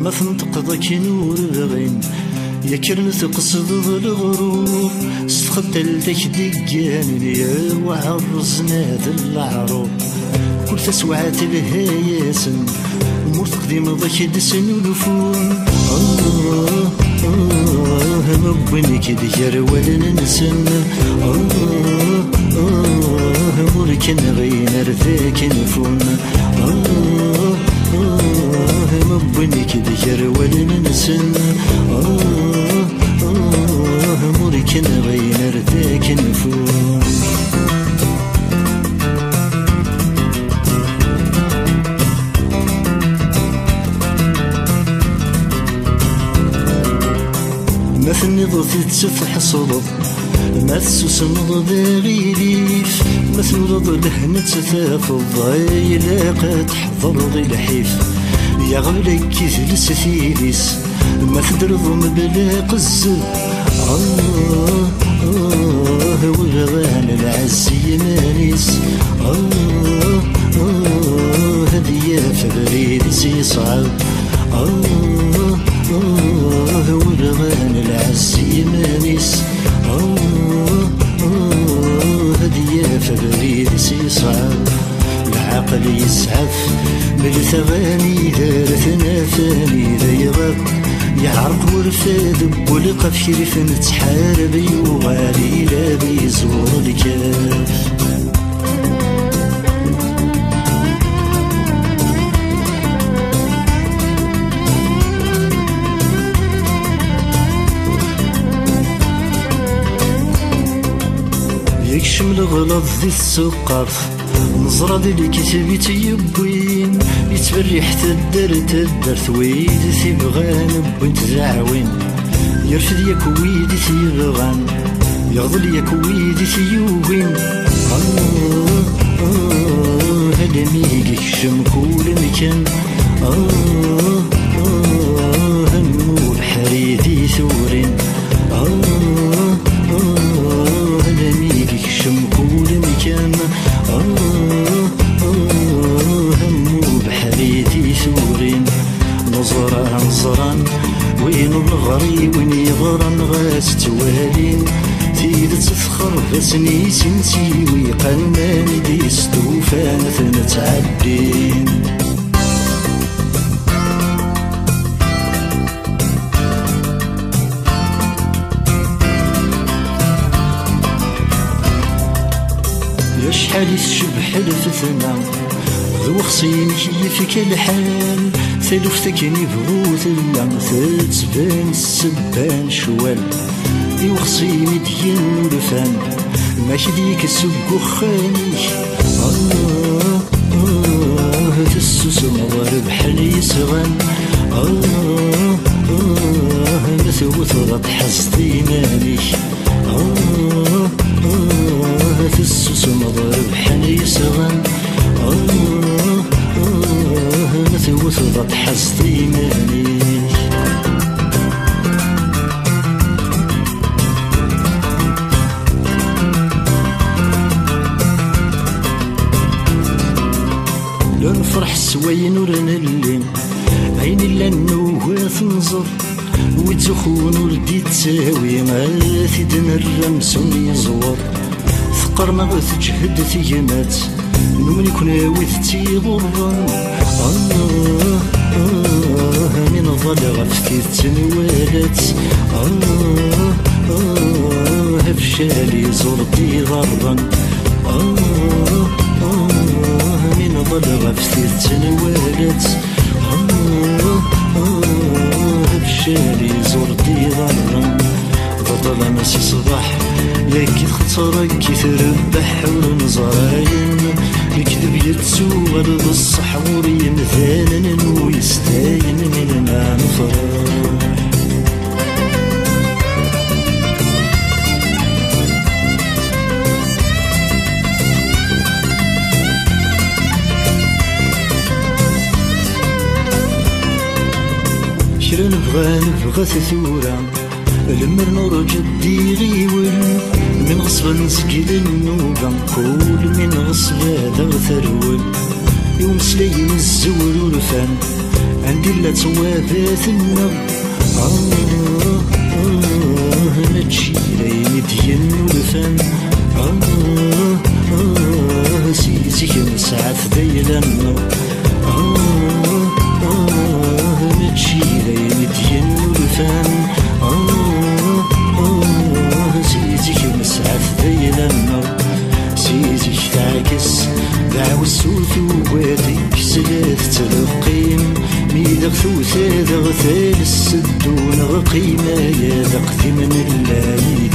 ما تنطق نور بغين يا كرن تقصد الغروب استخدت لك دقان يا وعرزنا ذا العروب كل تسوعات الهياسن مور تقديم ضيك دسن ولفون مبنك ديار ولا ننسن مور كان غين رثاك نفون مبنك ديار ولا ننسن مور كان غين رثاك نفون ما تنض تتسفح صدف ما تسوسمض ذغيليف ما تنض لهنة تتافض إلا قد تحضر ذي الحيف يا غبلك كيثلس ثيليس ما تدرضم بلا قز وغان العز يمانيس هدية فبريد سيصعب ورغان العز يمانيس هدية فبريد سيصعب العقل يسعف بالثغاني دارتنا ثاني ذا يغاب يعرق ورفاد بولق في شريف نتحارب يوغالي لا بيزور الكاف يكشم الغلط ذي السقف نظرة ذي الكتاب يتيبوين يتبرح تدر ثويد ثيبغان بنت زعوين يرفد ياك ويدي ثيبغان يغضل ياك ويدي ثيوين هذا ميك يكشم كل مكان همو الحريدي ثورين يكشم كل مكان همو بحريتي ثورين نظرا وين الغري وين يغرن غاس توالين تيد تفخر فاسني سنسي ويقناني دي ستوفان نتعدين شحال يشبح الفتنة ذو خصيني كيفك الحال ثلوفتك نبغو ثلا تتبان السبان شوال ذو خصيني ديان ولفان ما كديك السوق خانيك تسوس مضارب بحال يسغان مثوث رد حصتي ماليك تسوس مضارب بحال يسغان مثوث رد حصتي ماليك لو نفرح سوين ورنا اللين عيني لانو تنظر وتخون وردي تساوي ما تدن الرمس يزور ثقر ما تجهد ثيمات نمني كنا وثتي ضرا من ضل غفتي تنوالات هفشالي زرتي ضرا من ضل غفتي تنوالات هفشالي زرتي ضرا بطل مسي صباح ياكي خطرك كي تربح ونزراين يكذب يتسوغ بالصح وري مثالا ويستاين من ما نفرح شرا نبغى ثورة لما نور جدي غيول من غصب نسقي للنوبة نقول من غصب هذا ثرول يومسلين الزور ورفان عندي لا توافات النغ نتشي لين دين ورفان سيزيك نسعى ذيلا نتشي لين دين ورفان سيزيك نسعى ذيلا سيزيك تعكس دعو السوث وواديك سلاث تلقيم ميدغ ثوث دغ ثالث السدون غقيمة يا دقثي من الليل